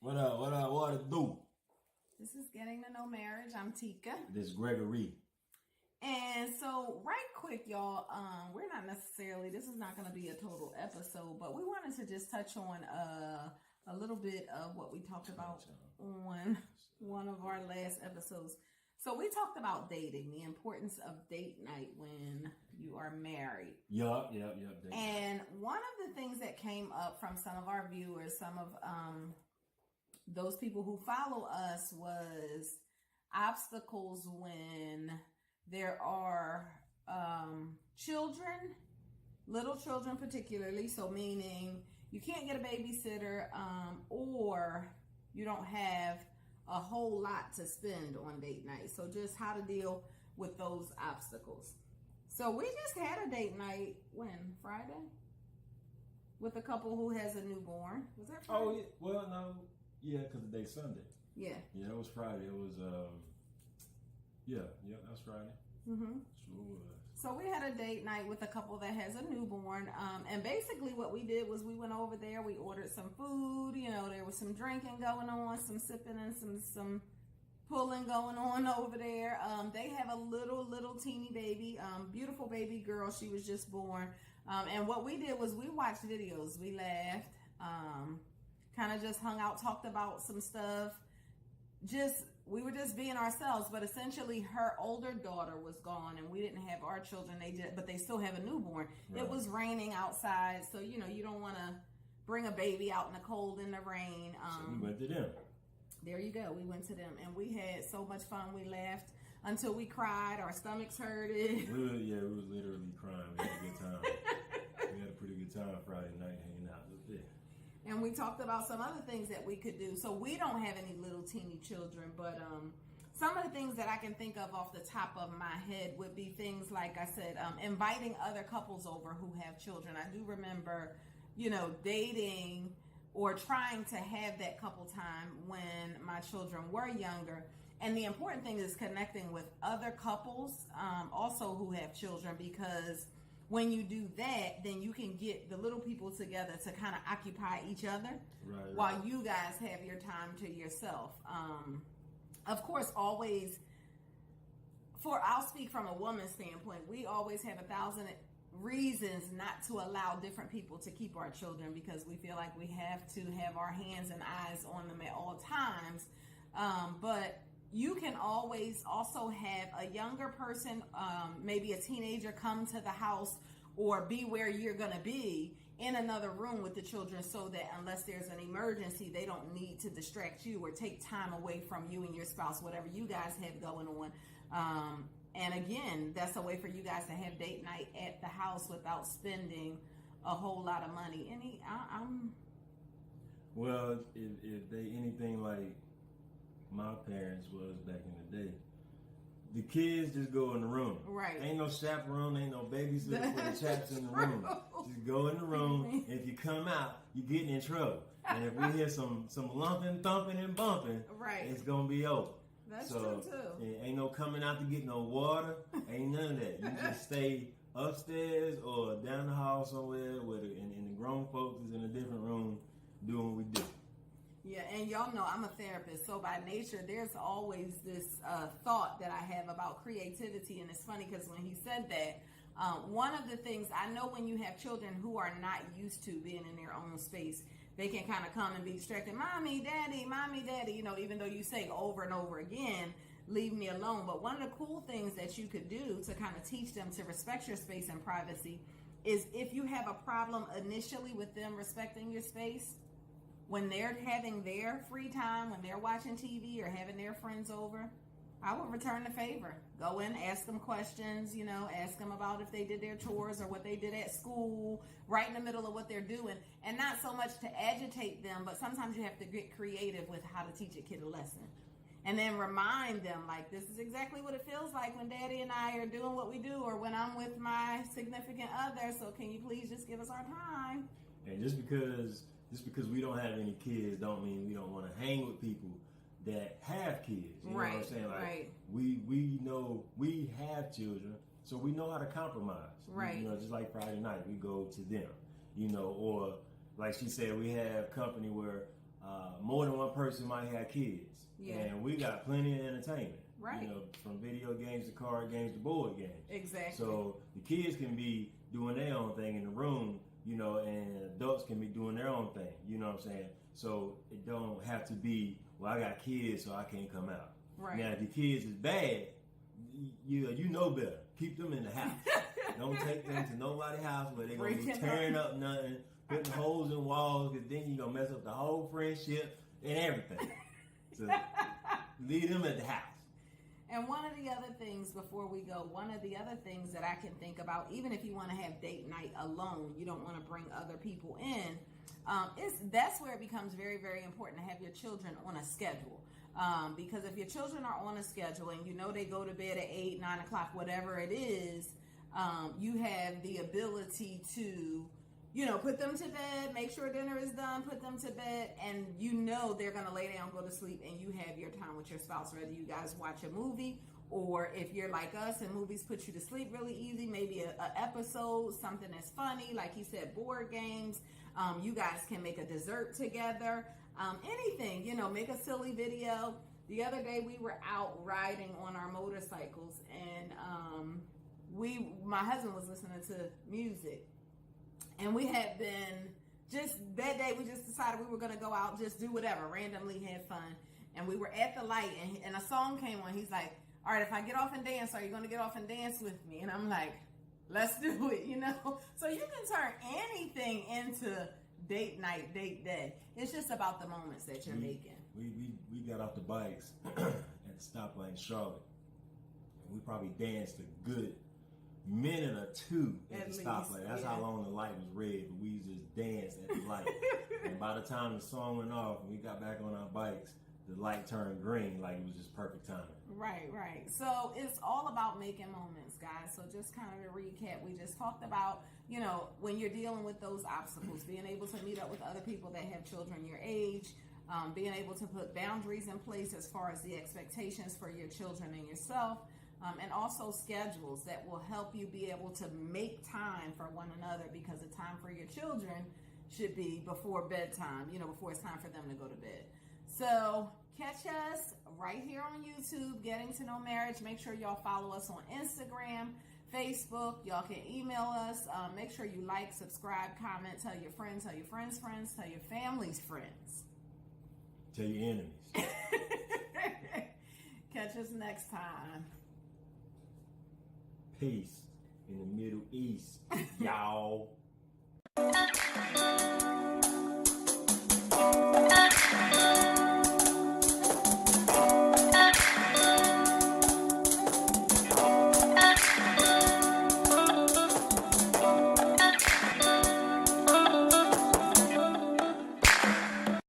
What up? What up? What it do? This is Getting to Know Marriage. I'm Tika. This is Gregory. And so, right quick, y'all, we're not necessarily, this is not going to be a total episode, but we wanted to just touch on a little bit of what we talked about on one of our last episodes. So we talked about dating, the importance of date night when you are married. Yup. And one of the things that came up from some of our viewers, some of those people who follow us, was obstacles when there are children, little children particularly. So meaning you can't get a babysitter or you don't have a whole lot to spend on date night. So just how to deal with those obstacles. So we just had a date night, when? Friday? With a couple who has a newborn. Was that Friday? Oh, yeah. Well, no. Yeah, because the day's Sunday. Yeah. Yeah, it was Friday. It was, yeah, that was Friday. Mm-hmm. Sure was. So we had a date night with a couple that has a newborn. And basically what we did was we went over there, we ordered some food, there was some drinking going on, some sipping and some pulling going on over there. They have a little teeny baby, beautiful baby girl. She was just born. And what we did was we watched videos, we laughed, kind of just hung out, talked about some stuff. We were just being ourselves, but essentially her older daughter was gone and we didn't have our children. But they still have a newborn. Right. It was raining outside. So, you don't want to bring a baby out in the cold in the rain. So we went to them. There you go. We went to them and we had so much fun. We laughed until we cried. Our stomachs hurted. We was literally crying. We had a good time. We had a pretty good time Friday night hanging out with them. And we talked about some other things that we could do. So we don't have any little teeny children, but some of the things that I can think of off the top of my head would be things like I said, inviting other couples over who have children. I do remember, dating or trying to have that couple time when my children were younger. And the important thing is connecting with other couples also who have children, because when you do that, then you can get the little people together to kind of occupy each other while you guys have your time to yourself. Of course, always, I'll speak from a woman's standpoint, we always have 1,000 reasons not to allow different people to keep our children, because we feel like we have to have our hands and eyes on them at all times. But you can always also have a younger person, maybe a teenager, come to the house or be where you're going to be in another room with the children, so that unless there's an emergency, they don't need to distract you or take time away from you and your spouse, whatever you guys have going on. And again, that's a way for you guys to have date night at the house without spending a whole lot of money. Well, if they anything like my parents was back in the day, the kids just go in the room. Right. Ain't no chaperone, ain't no babysitter for the chaps in the room. Just go in the room. If you come out, you're getting in trouble. And if we hear some lumping, thumping, and bumping, it's gonna be over. That's true too. Ain't no coming out to get no water. Ain't none of that. You just stay upstairs or down the hall somewhere and the grown folks is in a different room doing what we do. Yeah, and y'all know I'm a therapist, so by nature, there's always this thought that I have about creativity, and it's funny because when he said that, one of the things, I know when you have children who are not used to being in their own space, they can kind of come and be distracted, mommy, daddy, even though you say over and over again, leave me alone. But one of the cool things that you could do to kind of teach them to respect your space and privacy is, if you have a problem initially with them respecting your space, when they're having their free time, when they're watching TV or having their friends over, I will return the favor. Go in, ask them questions, ask them about if they did their chores or what they did at school, right in the middle of what they're doing. And not so much to agitate them, but sometimes you have to get creative with how to teach a kid a lesson. And then remind them, like, this is exactly what it feels like when daddy and I are doing what we do, or when I'm with my significant other. So can you please just give us our time? And just because we don't have any kids don't mean we don't want to hang with people that have kids. You know what I'm saying? Like, we know we have children, so we know how to compromise. Right. Just like Friday night, we go to them. Or like she said, we have company where more than one person might have kids. Yeah. And we got plenty of entertainment. Right. You know, from video games to card games to board games. Exactly. So the kids can be doing their own thing in the room, you know, and adults can be doing their own thing. You know what I'm saying? So it don't have to be, well, I got kids, so I can't come out. Right. Now, if the kids is bad, you know better. Keep them in the house. Don't take them to nobody's house where they're going to be tearing up nothing, putting holes in walls, because then you're going to mess up the whole friendship and everything. So leave them at the house. And one of the other things before we go, one of the other things that I can think about, even if you want to have date night alone, you don't want to bring other people in, that's where it becomes very, very important to have your children on a schedule. Because if your children are on a schedule and you know they go to bed at 8, 9 o'clock, whatever it is, you have the ability to, you know, put them to bed, make sure dinner is done, put them to bed, and you know they're going to lay down, go to sleep, and you have your time with your spouse, whether you guys watch a movie or if you're like us and movies put you to sleep really easy, maybe an episode, something that's funny, like he said, board games. You guys can make a dessert together, anything, you know, make a silly video. The other day we were out riding on our motorcycles and my husband was listening to music. And we had been, just that day, we just decided we were going to go out, just do whatever, randomly have fun. And we were at the light, and a song came on. He's like, all right, if I get off and dance, are you going to get off and dance with me? And I'm like, let's do it, you know? So you can turn anything into date night, date day. It's just about the moments that you're making. We got off the bikes at the stoplight in Charlotte. And we probably danced a good minute or two at the stoplight. That's how long the light was red, but we just danced at the light. And by the time the song went off and we got back on our bikes, the light turned green, like it was just perfect timing. Right. So it's all about making moments, guys. So just kind of to recap, we just talked about, you know, when you're dealing with those obstacles, being able to meet up with other people that have children your age, being able to put boundaries in place as far as the expectations for your children and yourself, and also schedules that will help you be able to make time for one another, because the time for your children should be before bedtime, you know, before it's time for them to go to bed. So catch us right here on YouTube, Getting to Know Marriage. Make sure y'all follow us on Instagram, Facebook. Y'all can email us. Make sure you like, subscribe, comment, tell your friends, tell your friends' friends, tell your family's friends. Tell your enemies. Catch us next time. Peace in the Middle East, y'all.